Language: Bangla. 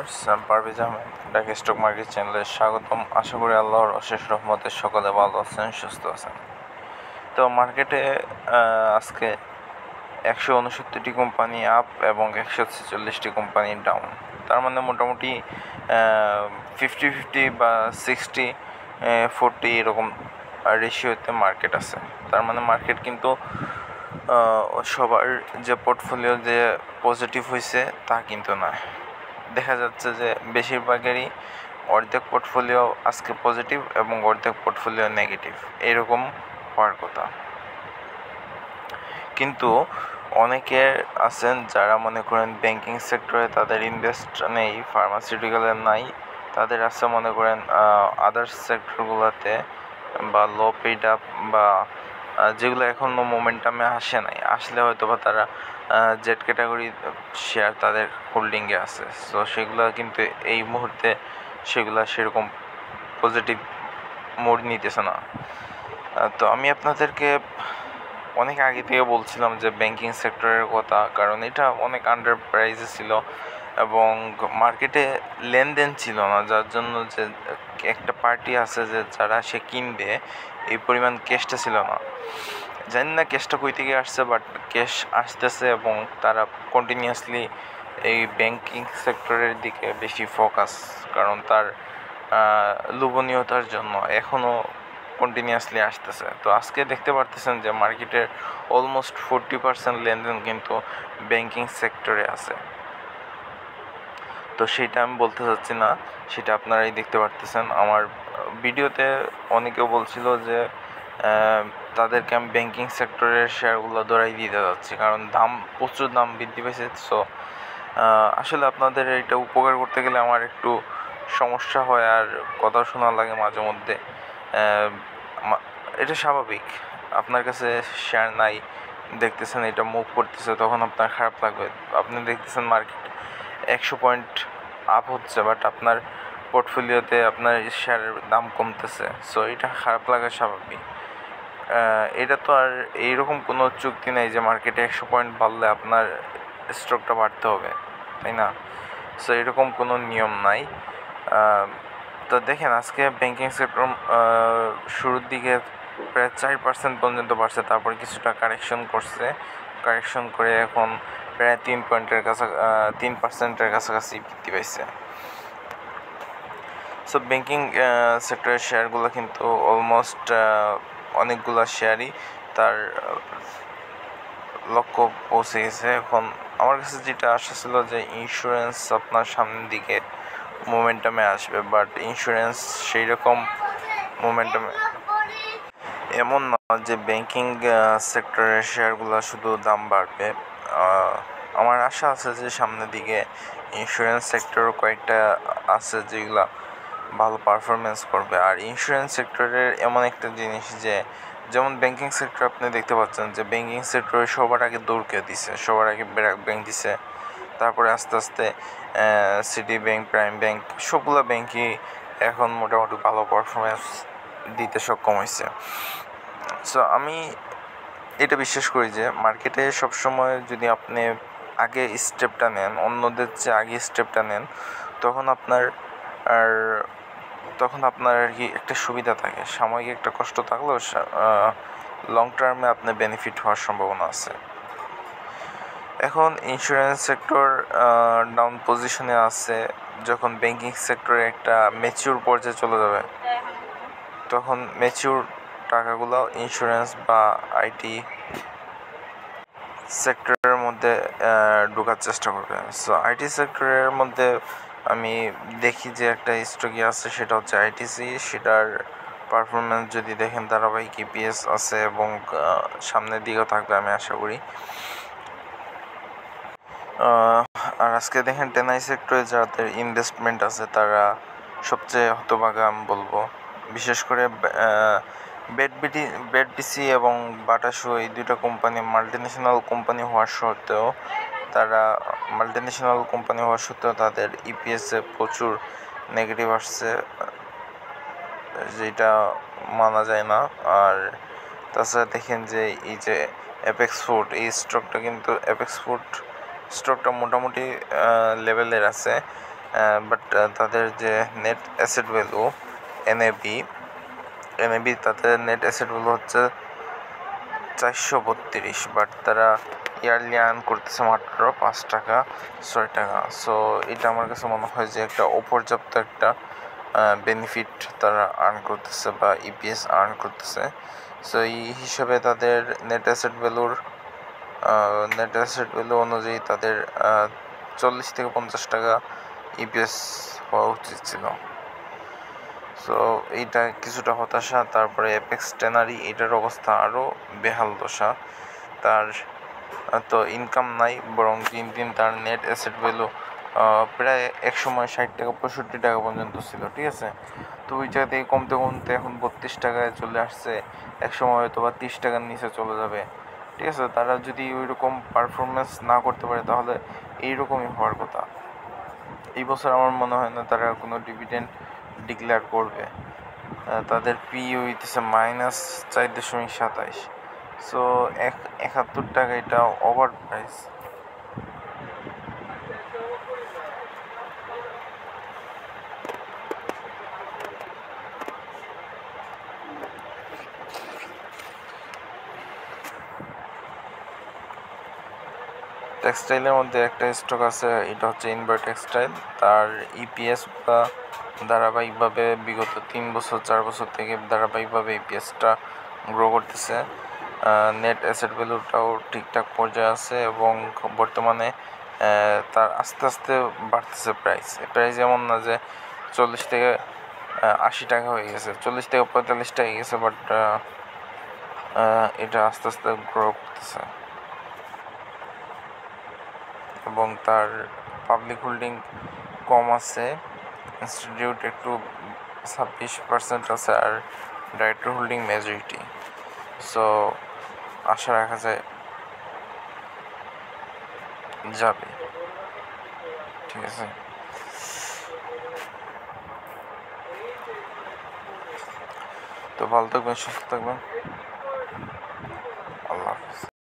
Viewers, Parvez Ahmed Dhaka stock market চ্যানেলে স্বাগতম। আশা করি আল্লাহর অশেষ রহমতে সকলে ভালো আছেন, সুস্থ আছেন। তো মার্কেটে আজকে 169টি কোম্পানি আপ এবং 146টি কোম্পানি ডাউন। তার মানে মোটামুটি 50-50 বা 60-40 এরকম রেশিওতে মার্কেট আছে। তার মানে মার্কেট কিন্তু সবার যে পোর্টফোলিও যে পজিটিভ হয়েছে তা কিন্তু নয়। দেখা যাচ্ছে যে বেশিরভাগেরই অর্ধেক পোর্টফোলিও আজকে পজিটিভ এবং অর্ধেক পোর্টফোলিও নেগেটিভ, এরকম হওয়ার কথা। কিন্তু অনেকে আছেন যারা মনে করেন ব্যাংকিং সেক্টরে তাদের ইনভেস্ট নেই, ফার্মাসিউটিক্যালে নাই, তাদের আছে মনে করেন আদার্স সেক্টরগুলোতে বা লো পেইড আপ বা যেগুলো এখনও মোমেন্টামে আসলে হয়তো বা তারা জেড ক্যাটাগরি শেয়ার তাদের হোল্ডিংয়ে আছে। সো সেগুলো কিন্তু এই মুহূর্তে সেরকম পজিটিভ মোড নিতেছে না। তো আমি আপনাদেরকে অনেক আগে থেকে বলছিলাম যে ব্যাংকিং সেক্টরের কথা, কারণ এটা অনেক আন্ডার প্রাইসে ছিল এবং মার্কেটে লেনদেন ছিল না, যার জন্য যে একটা পার্টি আছে যে যারা সে কিনবে এই পরিমাণ ক্যাশটা ছিল না। জানি না ক্যাশটা কই থেকে আসছে, বাট ক্যাশ আসতেছে এবং তারা কন্টিনিউয়াসলি এই ব্যাংকিং সেক্টরের দিকে বেশি ফোকাস, কারণ তার লোভনীয়তার জন্য এখনও কন্টিনিউয়াসলি আসতেছে। তো আজকে দেখতে পারতেছেন যে মার্কেটের অলমোস্ট 40% লেনদেন কিন্তু ব্যাংকিং সেক্টরে আছে। তো সেটা আমি বলতে চাচ্ছি না, সেটা আপনারাই দেখতে পারতেছেন। আমার ভিডিওতে অনেকেও বলছিল যে তাদেরকে আমি ব্যাংকিং সেক্টরের শেয়ারগুলো দৌড়াই দিতে যাচ্ছি, কারণ প্রচুর দাম বৃদ্ধি পেয়েছে। সো আসলে আপনাদের এটা উপকার করতে গেলে আমার একটু সমস্যা হয় আর কথা শোনা লাগে মাঝে মধ্যে। এটা স্বাভাবিক, আপনার কাছে শেয়ার নাই, দেখতেছেন এটা মুভ করতেছে, তখন আপনার খারাপ লাগবে। আপনি দেখতেছেন মার্কেট 100 পয়েন্ট আপ হচ্ছে, বাট আপনার পোর্টফোলিওতে আপনার শেয়ারের দাম কমতেছে। সো এটা খারাপ লাগা স্বাভাবিক। এটা তো আর এইরকম কোনো চুক্তি নেই যে মার্কেটে 100 পয়েন্ট বাড়লে আপনার স্টকটা বাড়তে হবে, তাই না? সো এরকম কোনো নিয়ম নাই। তো দেখেন আজকে ব্যাংকিং সেক্টর শুরুর দিকে প্রায় 4% পর্যন্ত বাড়ছে, তারপর কিছুটা কারেকশন করে এখন প্রায় 3%-এর কাছাকাছি বৃদ্ধি পাইছে। সো ব্যাংকিং সেক্টরের শেয়ারগুলো কিন্তু অলমোস্ট অনেকগুলো শেয়ারই তার লক্ষ্য পৌঁছে গেছে। এখন আমার কাছে যেটা আশা ছিল যে ইন্স্যুরেন্স আপনার সামনের দিকে মোমেন্টামে আসবে, বাট ইন্স্যুরেন্স সেই রকম মোমেন্টামে এমন না যে ব্যাংকিং সেক্টরের শেয়ারগুলো শুধু দাম বাড়বে। আমার আশা আছে যে সামনের দিকে ইন্স্যুরেন্স সেক্টর কয়েকটা আছে যেগুলো ভালো পারফরমেন্স করবে। আর ইন্স্যুরেন্স সেক্টরের এমন একটা জিনিস যে যেমন ব্যাংকিং সেক্টর আপনি দেখতে পাচ্ছেন যে ব্যাংকিং সেক্টরে সবার আগে দৌড়কে দিছে, সবার আগে ব্র্যাক ব্যাংক দিছে, তারপরে আস্তে আস্তে সিটি ব্যাংক, প্রাইম ব্যাংক, সবগুলো ব্যাংকই এখন মোটামুটি ভালো পারফরমেন্স দিতে সক্ষম হয়েছে। সো আমি এটা বিশ্বাস করি যে মার্কেটে সবসময় যদি আপনি আগে স্টেপটা নেন, অন্যদের চেয়ে আগে স্টেপটা নেন, তখন আপনার আর কি একটা সুবিধা থাকে। সাময়িক একটা কষ্ট থাকলেও লং টার্মে আপনার বেনিফিট হওয়ার সম্ভাবনা আছে। এখন ইন্স্যুরেন্স সেক্টর ডাউন পজিশনে আছে, যখন ব্যাংকিং সেক্টরে একটা ম্যাচিউর পর্যায়ে চলে যাবে তখন ম্যাচিউর টাকাগুলো ইন্স্যুরেন্স বা আইটি সেক্টরের মধ্যে ঢোকার চেষ্টা করবে। সো আইটি সেক্টরের মধ্যে আমি দেখি যে একটা স্টকি আছে, সেটা হচ্ছে আইটিসি। সেটার পারফরমেন্স যদি দেখেন ধারাবাহিক ইপিএস আছে এবং সামনের দিকেও থাকবে আমি আশা করি। আর আজকে দেখেন টেনাই সেক্টরে যাদের ইনভেস্টমেন্ট আছে তারা সবচেয়ে হতভাগা আমি বলবো। বিশেষ করে বেডবিসি এবং বাটাসু, এই দুইটা কোম্পানি মাল্টিন্যাশনাল কোম্পানি হওয়ার সত্ত্বেও তাদের ইপিএসে প্রচুর নেগেটিভ আসছে, যেটা মানা যায় না। আর তাছাড়া দেখেন যে এই যে অ্যাপেক্স ফুড, এই স্টকটা মোটামুটি লেভেলের আছে, বাট তাদের যে নেট অ্যাসেট ভ্যালু এনএবি তাদের নেট অ্যাসেট ভ্যালু হচ্ছে 432, বাট তারা ইয়ারলি আর্ন করতেছে মাত্র 5 টাকা 6 টাকা। সো এটা আমার কাছে মনে হয় যে একটা অপর্যাপ্ত একটা বেনিফিট তারা আর্ন করতেছে বা ইপিএস আর্ন করতেছে। সো এই হিসাবে তাদের নেট অ্যাসেট ভ্যালু অনুযায়ী তাদের 40 থেকে 50 টাকা ইপিএস হওয়া উচিত ছিল। সো এইটা কিছুটা হতাশা। তারপরে অ্যাপেক্স টেনারি, এটার অবস্থা আরও বেহাল দশা। তার তো ইনকাম নাই, বরং দিন দিন তার নেট অ্যাসেট ভ্যালু প্রায় এক সময় 60 টাকা 65 টাকা পর্যন্ত ছিল, ঠিক আছে। তো ওই জায়গা থেকে কমতে কমতে এখন 32 টাকায় চলে আসছে, এক সময় হয়তো বা 30 টাকার নিচে চলে যাবে, ঠিক আছে। তারা যদি ওই রকম পারফরমেন্স না করতে পারে তাহলে এইরকমই হওয়ার কথা। এই বছর আমার মনে হয় না তারা কোনো ডিভিডেন্ড ডিক্লেয়ার করবে। তাদের পিই হইতেছে -4.27। সো 71 টাকা, এটা ওভার প্রাইস। টেক্সটাইলের মধ্যে একটা স্টক আছে, এটা হচ্ছে ইনভার টেক্সটাইল। তার ইপিএস বা ধারাবাহিকভাবে বিগত 3 বছর 4 বছর থেকে ধারাবাহিকভাবে ইপিএসটা গ্রো করতেছে। নেট অ্যাসেট ভ্যালুটাও ঠিকঠাক পর্যায়ে আছে এবং বর্তমানে তার আস্তে আস্তে বাড়তেছে প্রাইস এমন না যে 40 থেকে 80 টাকা হয়ে গেছে, 40 থেকে 45 টাকা গেছে, বাট এটা আস্তে আস্তে গ্রো করতেছে। এবং তার পাবলিক হোল্ডিং কম আছে, ইনস্টিটিউট একটু 26% আছে, আর ডাইরেক্টর হোল্ডিং মেজরিটি। সো আশা রাখা যায় যাবে, ঠিক আছে। তো ভালো থাকবেন, সুস্থ থাকবেন।